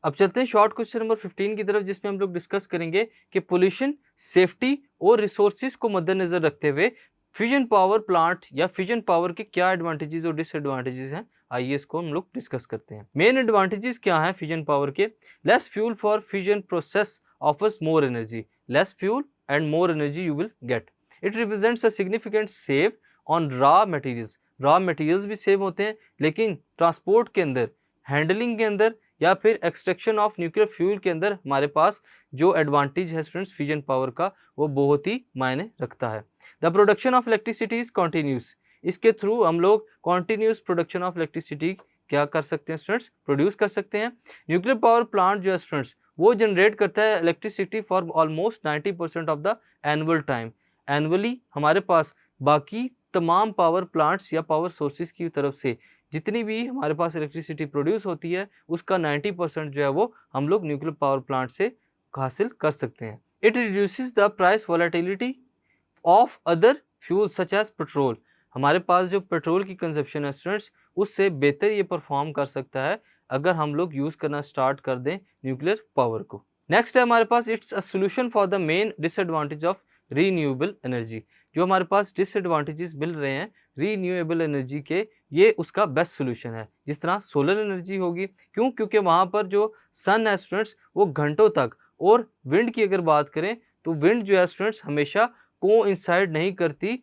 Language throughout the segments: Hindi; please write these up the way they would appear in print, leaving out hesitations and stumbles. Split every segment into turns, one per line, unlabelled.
अब चलते हैं शॉर्ट क्वेश्चन नंबर 15 की तरफ, जिसमें हम लोग डिस्कस करेंगे कि पोल्यूशन, सेफ्टी और रिसोर्सेज को मद्देनजर रखते हुए फ्यूजन पावर प्लांट या फ्यूजन पावर के क्या एडवांटेजेस और डिसएडवांटेजेस हैं, आइए इसको हम लोग डिस्कस करते हैं। मेन एडवांटेजेस क्या हैं फ्यूजन पावर के? Less fuel for fusion process offers more energy, less fuel and more energy you will get. It represents a significant save on raw materials भी सेव होते हैं, लेकिन ट्रांसपोर्ट के अंदर, हैंडलिंग के अंदर या फिर एक्सट्रैक्शन ऑफ न्यूक्लियर फ्यूल के अंदर हमारे पास जो एडवांटेज है स्टूडेंट्स फ्यूजन पावर का, वो बहुत ही मायने रखता है। The production of electricity is continuous, इसके थ्रू हम लोग कॉन्टिन्यूस प्रोडक्शन ऑफ इलेक्ट्रिसिटी क्या कर सकते हैं स्टूडेंट्स, प्रोड्यूस कर सकते हैं। न्यूक्लियर पावर प्लांट जो है स्टूडेंट्स वो जनरेट करता है electricity for almost 90% of the annual time. Annually हमारे पास बाकी तमाम पावर प्लांट्स या पावर सोर्सेज की तरफ से जितनी भी हमारे पास इलेक्ट्रिसिटी प्रोड्यूस होती है उसका 90% जो है वो हम लोग न्यूक्लियर पावर प्लांट से हासिल कर सकते हैं। It reduces the price volatility of other fuel such as petrol, हमारे पास जो पेट्रोल की कंजप्शन है स्टूडेंट्स उससे बेहतर ये परफॉर्म कर सकता है अगर हम लोग यूज़ करना स्टार्ट कर दें न्यूक्लियर पावर को। नेक्स्ट है हमारे पास it's a solution for the main disadvantage of renewable energy, जो हमारे पास डिसएडवांटेजेस मिल रहे हैं रीन्यूएबल एनर्जी के, ये उसका बेस्ट सोल्यूशन है। जिस तरह सोलर एनर्जी होगी, क्यों? क्योंकि वहाँ पर जो सन है स्टूडेंट्स वो घंटों तक, और विंड की अगर बात करें तो विंड जो है स्टूडेंट्स हमेशा कोइंसाइड नहीं करती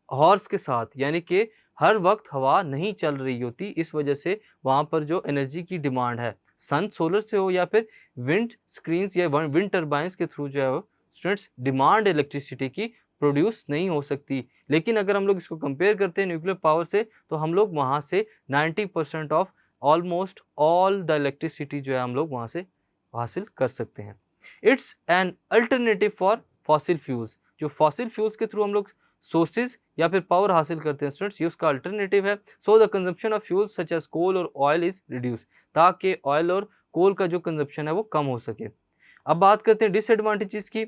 हॉर्स के साथ, यानी कि हर वक्त हवा नहीं चल रही होती, इस वजह से वहाँ पर जो एनर्जी की डिमांड है सन सोलर से हो या फिर विंड स्क्रीन्स या विंड टर्बाइंस के थ्रू जो है स्टूडेंट्स डिमांड इलेक्ट्रिसिटी की प्रोड्यूस नहीं हो सकती। लेकिन अगर हम लोग इसको कंपेयर करते हैं न्यूक्लियर पावर से तो हम लोग वहाँ से 90% of almost all the electricity जो है हम लोग वहाँ से हासिल कर सकते हैं। It's an alternative for fossil fuels, जो फॉसिल फ्यूल्स के थ्रू हम लोग सोर्सेज या फिर पावर हासिल करते हैं स्टूडेंट्स, ये उसका अल्टरनेटिव है। So the consumption of fuels such as coal और ऑयल इज रिड्यूस, ताकि ऑयल और कोल का जो कंजम्पशन है वो कम हो सके। अब बात करते हैं डिसएडवांटेजेस की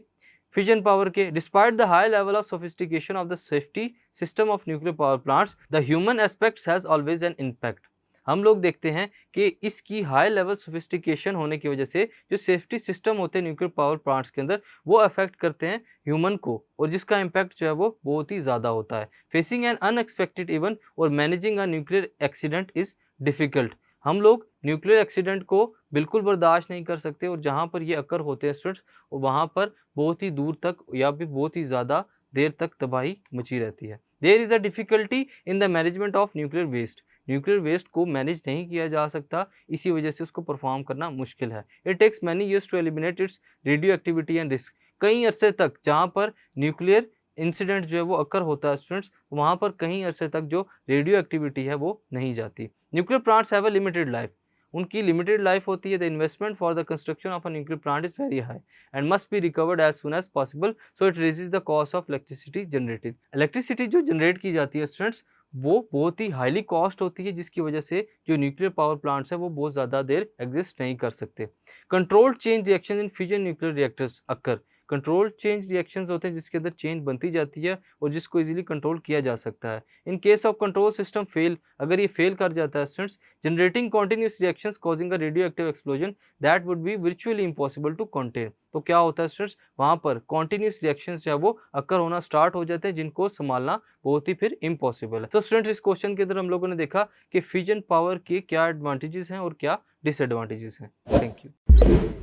फ्यूजन पावर के। Despite the high level of sophistication of the safety system of nuclear power plants, the human aspects has always an impact. हम लोग देखते हैं कि इसकी हाई लेवल सोफिस्टिकेशन होने की वजह से जो सेफ्टी सिस्टम होते हैं न्यूक्लियर पावर प्लांट्स के अंदर वो अफेक्ट करते हैं ह्यूमन को, और जिसका इम्पैक्ट जो है वो बहुत ही ज़्यादा होता है। फेसिंग एन अनएक्सपेक्टेड इवेंट और managing a nuclear accident is difficult, हम लोग न्यूक्लियर एक्सीडेंट को बिल्कुल बर्दाश्त नहीं कर सकते, और जहाँ पर ये अकर होते हैं स्टूडेंट्स वहाँ पर बहुत ही दूर तक या भी बहुत ही ज़्यादा देर तक तबाही मची रहती है। There is a difficulty in the management of nuclear waste, nuclear waste को मैनेज नहीं किया जा सकता, इसी वजह से उसको परफॉर्म करना मुश्किल है। It takes many years to eliminate its radioactivity and risk, कई अरसे तक जहाँ पर न्यूक्लियर इंसिडेंट जो है वो अकर होता है स्टूडेंट्स वहाँ पर कहीं अरसे तक जो रेडियो एक्टिविटी है वो नहीं जाती। Nuclear plants have a limited life, उनकी लिमिटेड लाइफ होती है। The investment for the construction of a nuclear plant is very high and must be recovered as soon as possible, so it raises the cost of electricity generated. Electricity जो जनरेट की जाती है स्टूडेंट्स वो बहुत ही हाईली कॉस्ट होती है, जिसकी वजह से जो न्यूक्लियर पावर प्लांट्स है वो बहुत ज़्यादा देर एग्जिस्ट नहीं कर सकते। Controlled change reaction in fusion nuclear reactors occur, control change reactions होते हैं जिसके अंदर चेंज बनती जाती है और जिसको इजीली कंट्रोल किया जा सकता है। In case of control system fail, अगर ये फेल कर जाता है students, generating continuous reactions causing a radioactive explosion that would be virtually impossible to contain. तो क्या होता है स्टूडेंट्स, वहाँ पर कॉन्टिन्यूस रिएक्शंस जो है वो अकर होना स्टार्ट हो जाते हैं जिनको संभालना बहुत ही फिर इम्पॉसिबल है। तो स्टूडेंट्स इस क्वेश्चन के अंदर हम लोगों ने देखा कि फ्यूजन पावर के क्या एडवांटेजेस हैं और क्या डिसएडवांटेजेस हैं। Thank you.